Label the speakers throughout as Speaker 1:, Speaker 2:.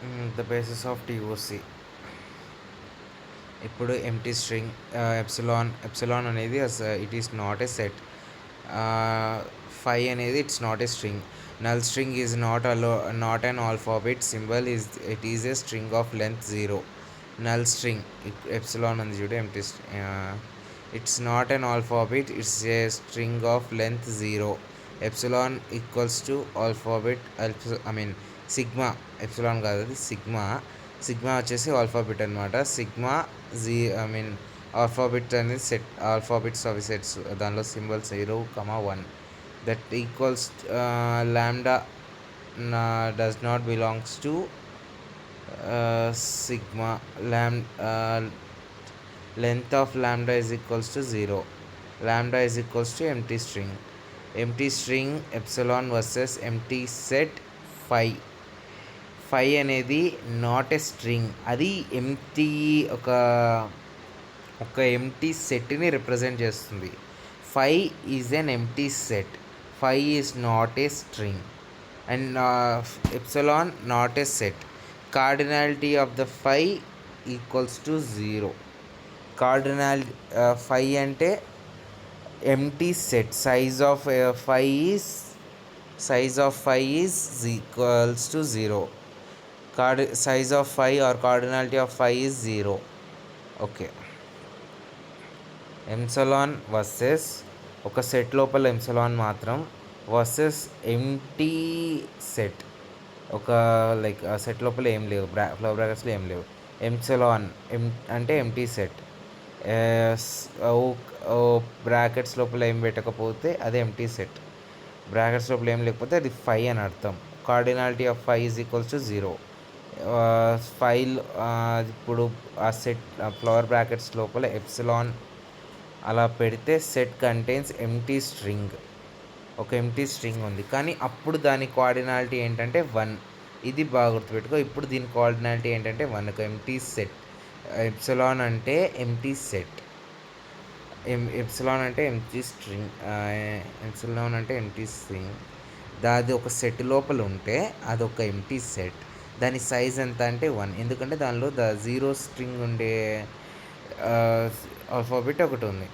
Speaker 1: The basis of TOC. ఇప్పుడు empty string epsilon అనేది it is not a set. Phi అనేది it's not a string. Null string is not an alphabet symbol it is a string of length 0. Null string epsilon ఉంది చూడు empty it's not an alphabet, it's a string of length 0. Epsilon equals to alphabet sigma. Epsilon కాదు, అది sigma వచ్చేసి alphabet అనమాట. Sigma alphabet అనేది set, alphabets అవి sets, దానిలో symbols 0, 1 that equals lambda does not belongs to sigma. Length of lambda is equals to 0. Lambda is equals to empty string epsilon versus empty set phi. Phi అనేది not a string, అది empty ఒక empty సెట్ని represent చేస్తుంది. Phi is an empty set. Phi is not a string and epsilon not a set. Cardinality of the phi equals to 0. Phi అంటే empty set. Size of phi is equals to 0. size of phi or cardinality of phi is 0. Okay. Epsilon versus ఒక set లోపల epsilon మాత్రం versus empty set. ఒక set లోపల ఏం లేవు, flower బ్రాకెట్స్లో ఏం లేవు. ఎప్సిలాన్ అంటే ఎంటీ సెట్. బ్రాకెట్స్ లోపల ఏం పెట్టకపోతే అది ఎంటీ సెట్. బ్రాకెట్స్ లోపల ఏం లేకపోతే అది ఫై అని అర్థం. Cardinality of phi is equals to 0. ఫైల్ ఇప్పుడు ఆ సెట్ ఫ్లవర్ బ్రాకెట్స్ లోపల ఎప్సిలాన్ అలా పెడితే సెట్ కంటైన్స్ ఎంటీ స్ట్రింగ్. ఒక ఎంటీ స్ట్రింగ్ ఉంది, కానీ అప్పుడు దాని కోఆర్డినాలిటీ ఏంటంటే 1. ఇది బాగా గుర్తుపెట్టుకో. ఇప్పుడు దీని కోఆర్డినాలిటీ ఏంటంటే 1. ఒక ఎంటీ సెట్. ఎప్సిలాన్ అంటే ఎంటీ సెట్. ఎప్సిలాన్ అంటే ఎంటీ స్ట్రింగ్. ఎప్సిలాన్ అంటే ఎంటీ స్ట్రింగ్. దాది ఒక సెట్ లోపల ఉంటే అదొక ఎంటీ సెట్. దాని సైజ్ ఎంత అంటే 1, ఎందుకంటే దానిలో 0 స్ట్రింగ్ ఉండే ఆల్ఫాబెట్ ఒకటి ఉంది.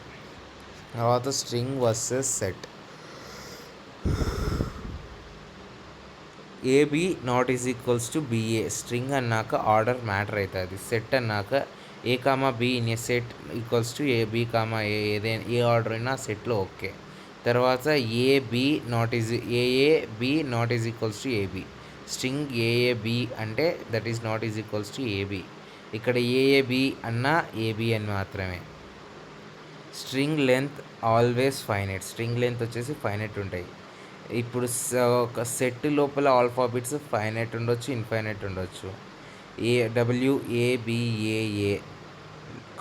Speaker 1: తర్వాత string versus set. A B not is equals to B A. String అన్నాక ఆర్డర్ మ్యాటర్ అవుతుంది. సెట్ అన్నాక A comma B in A set equals to A B comma A. ఏదైనా ఏ ఆర్డర్ అయినా సెట్లో ఓకే. తర్వాత A A B not is equals to A B. String A A B అంటే that is not is equals to A B. ఇక్కడ A A B అన్నా A B అని మాత్రమే. String length always finite. String length వచ్చేసి ఫైనైట్ ఉంటాయి. ఇప్పుడు ఒక సెట్ లోపల ఆల్ఫాబెట్స్ ఫైనైట్ ఉండొచ్చు, ఇన్ఫైనైట్ ఉండొచ్చు. W A B A A.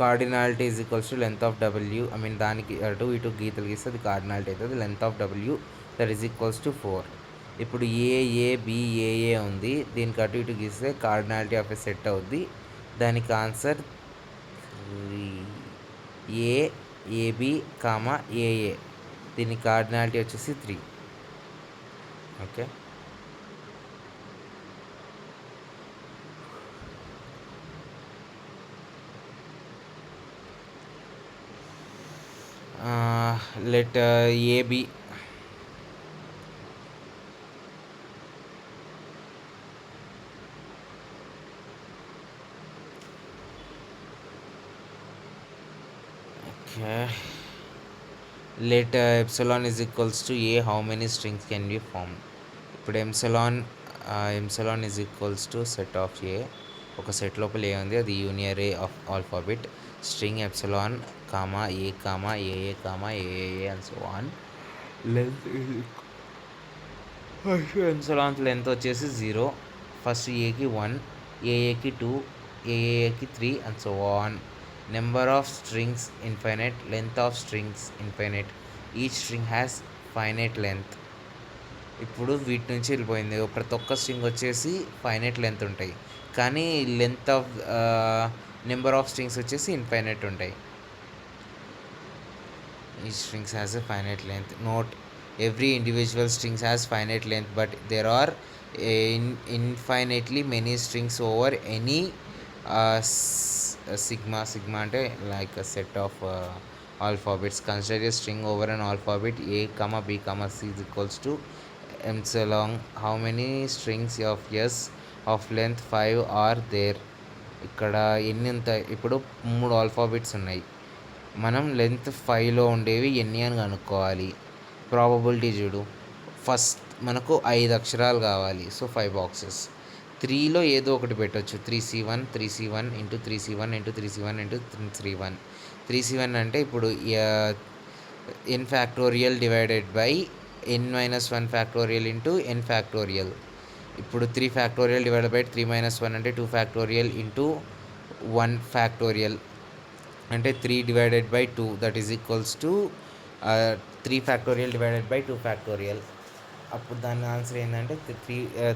Speaker 1: Cardinality is equals to length of W. దానికి అటు ఇటు గీతలు గీస్తే అది కార్డినాలిటీ అవుతుంది. Length of W that is equals to 4. ఇప్పుడు ఏఏబిఏఏ ఉంది, దీనికి అటు ఇటు గీస్తే కార్డినాలిటీ ఆఫ్ ఎ సెట్ అవుద్ది. దానికి ఆన్సర్ 3. ఏఏబి కామా ఏఏ, దీని కార్డినాలిటీ వచ్చేసి 3. Okay. Let A B let epsilon is equals to a, how many strings can be formed? ఇప్పుడు epsilon is equals to set of a. ఒక సెట్ లోపల A ఉంది, అది union of alphabet. String epsilon comma A comma A A comma A A A and so on. Length epsilon length వచ్చేసి 0. First ఏకి 1, ఏఏకి 2, ఏఏకి 3 and so on. Number of strings infinite, length of strings infinite. Each string has finite length. ఇప్పుడు వీటి నుంచి వెళ్ళిపోయింది. ప్రతి ఒక్క స్ట్రింగ్ వచ్చేసి ఫైనైట్ లెంత్ ఉంటాయి, కానీ length of number of strings వచ్చేసి ఇన్ఫైనైట్ ఉంటాయి. Each strings has a finite length. Note, every individual strings has finite length, but there are infinitely many strings over any sigma అంటే like set of alphabets. Consider a string over an alphabet a, b, c is equals to m so long. How many strings of s of length 5 are there? ఇక్కడ ఎన్ని ఉంటాయి? ఇప్పుడు 3 alphabets ఉన్నాయి. మనం length 5లో ఉండేవి ఎన్ని అని కనుక్కోవాలి. ప్రాబబిలిటీ చూడు. ఫస్ట్ మనకు 5 అక్షరాలు కావాలి. So 5 boxes. 3లో ఏదో ఒకటి పెట్టొచ్చు. 3c1 3c1 into 3c1 into 3c1 into 3c1. 3c1 అంటే ఇప్పుడు n factorial divided by n-1 factorial into n factorial. ఇప్పుడు 3 ఫ్యాక్టోరియల్ డివైడెడ్ బై 3-1 అంటే 2 ఫ్యాక్టోరియల్ ఇంటూ 1 ఫ్యాక్టోరియల్ అంటే 3 divided by 2 that is equals to 3 factorial divided by 2 factorial. అప్పుడు దాని answer ఏంటంటే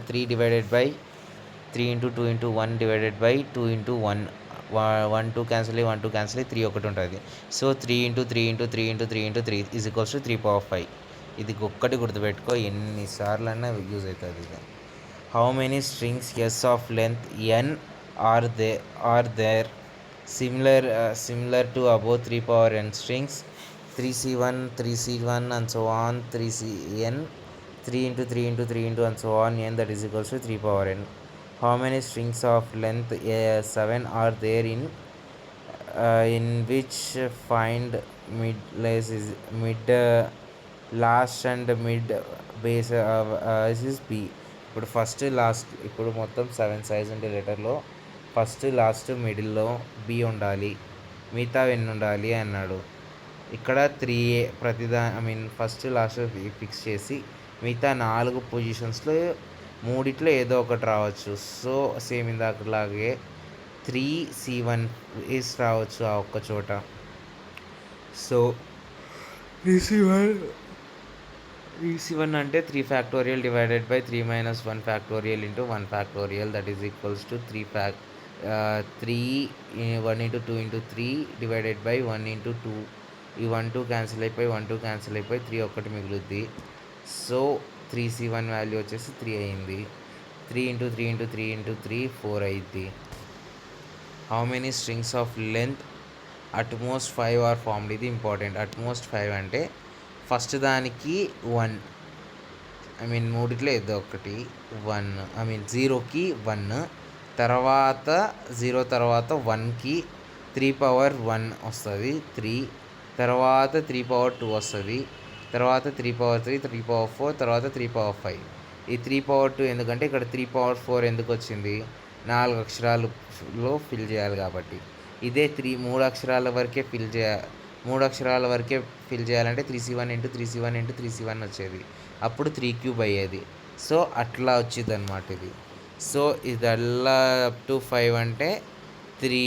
Speaker 1: 3 divided by 3 into 2 into 1 divided by 2 into 1. 1 2 cancel అయ్యి 1 2 cancel అయ్యి 3 ఒకటి ఉంటుంది. So 3 into 3 into 3 into 3 into 3 is equals to 3^5. ఇది ఒక్కటి గుర్తుపెట్టుకో, ఎన్నిసార్లు అన్నా యూజ్ అవుతుంది ఇది. How many strings yes of length n are there similar to above 3^n strings 3c1 3c1 and so on 3cn 3 into 3 into 3 into and so on n that is equals to 3^n. How many strings of length 7 are there in which find mid last and mid base is b. ఇప్పుడు first last ఇప్పుడు మొత్తం 7 size ఉంటే లెటర్లో first last మిడిల్లో B ఉండాలి, మిగతా ఎన్ని ఉండాలి అన్నాడు. ఇక్కడ 3a ఫస్ట్ లాస్ట్ ఫిక్స్ చేసి మిగతా 4 పొజిషన్స్లో మూడిట్లో ఏదో ఒకటి రావచ్చు. సో సేమ్ ఇందాకలాగే 3c1 వేసి రావచ్చు ఆ ఒక్క చోట. సో 3c1 అంటే 3 factorial divided by 3-1 factorial into 1 factorial that is equals to 3 1 into 2 into 3 divided by 1 into 2. ఈ 1 2 క్యాన్సిల్ అయిపోయి 1 2 క్యాన్సిల్ అయిపోయి 3 ఒకటి మిగులుద్ది. సో 3c1 వాల్యూ వచ్చేసి 3 అయింది. 3 ఇంటూ 3 ఇంటూ 3 ఇంటూ 3 4 అయింది. How many strings of length at most 5 are formed? ఇది important. At most 5 అంటే first దానికి 1 మూడిట్లో ఏదో ఒకటి 1 0కి 1, తర్వాత 0 తర్వాత 1కి 3^1 వస్తుంది 3, తర్వాత 3^2 వస్తుంది, తర్వాత 3^3 3^4 తర్వాత 3^5. ఈ 3^2 ఎందుకంటే ఇక్కడ 3^4 ఎందుకు వచ్చింది? 4 అక్షరాలలో ఫిల్ చేయాలి కాబట్టి. ఇదే 3 అక్షరాల వరకే ఫిల్ చేయాలంటే 3c1 into 3c1 into 3c1 వచ్చేది. అప్పుడు 3³ అయ్యేది. సో అట్లా వచ్చింది అనమాట ఇది. సో ఇదల్లా అప్ టు 5 అంటే 3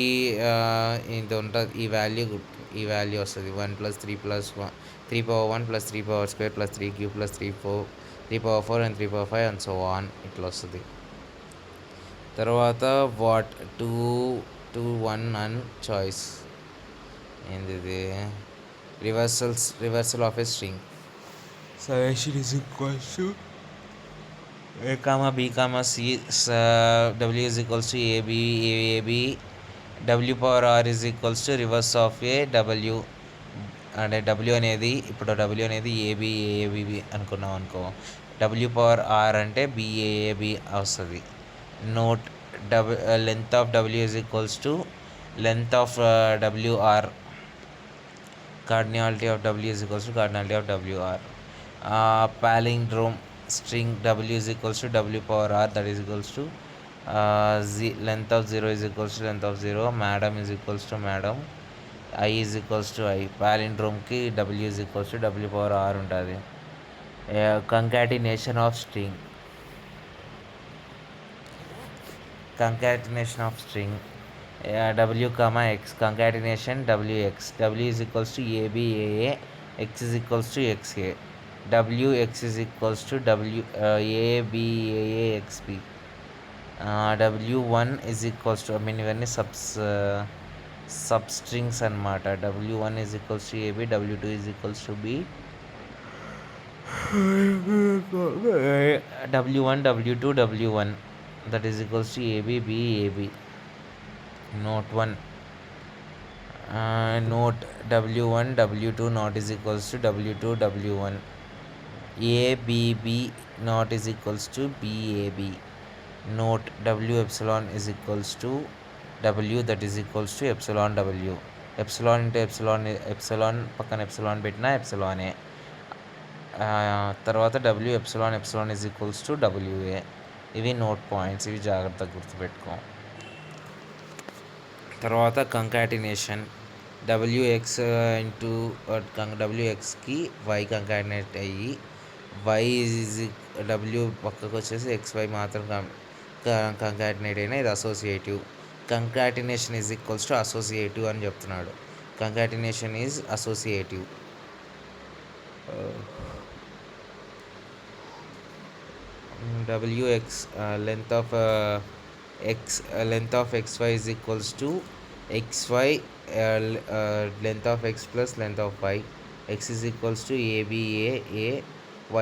Speaker 1: ఇంత ఉంటుంది. ఈ వాల్యూ వస్తుంది 1 + 3 + 1 3^1 + 3^2 + 3³ + 3^4 and 3^5 and so on ఇట్లా వస్తుంది. తర్వాత వాట్ 2 1 and చాయిస్ ఏంటిది? Reversal of a string. Suggestion is equals to a, b, c w is equals to ab w/r is equals to reverse of a w. అంటే w అనేది ఇప్పుడు w అనేది ab అనుకున్నాం అనుకో, w/r అంటే baab వస్తుంది. Note length of w is equals to length of wr. cardinality of w is equals to cardinality of wr. Palindrome string w is equals to w/r that is equals to length of 0 is equals to length of 0, madam is equals to madam, I is equals to I. palindrome ki w is equals to w/r ఉంటుంది. concatenation of string w, x concatenation wx. w is equals to abaa, x is equals to xa, wx is equals to abaaxb. w1 is equals to ఇవన్నీ sub strings అనమాట. w1 is equals to ab, w2 is equals to b, W1 W2 W1, that is equals to AB B AB. Note 1, note W1 W2 not is equals to W2 W1. ABB not is equals to BAB. Note W epsilon is equals to W, that is equals to epsilon W. Epsilon into epsilon, epsilon పక్కన epsilon పెట్టినా epsilon తర్వాత W epsilon epsilon is equals to WA. ఇవి note points, ఇవి జాగ్రత్తగా గుర్తుపెట్టుకో. తర్వాత concatenation, W X into డబ్ల్యూఎక్స్కి Y concatenate అయ్యి వై ఈజ్ డబ్ల్యూ పక్కకు వచ్చేసి ఎక్స్వై మాత్రం కంకాటినేట్ అయినా ఇది associative. Concatenation is equals to associative అని చెప్తున్నాడు. Concatenation is associative. wx length of length of xy is equals to xy length of x plus length of y. X is equals to aba,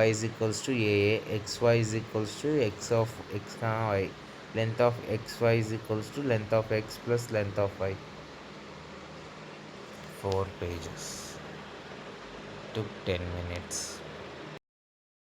Speaker 1: y is equals to aa, xy is equals to x of x comma y. Length of xy is equals to length of x plus length of y. 4 pages, took 10 minutes.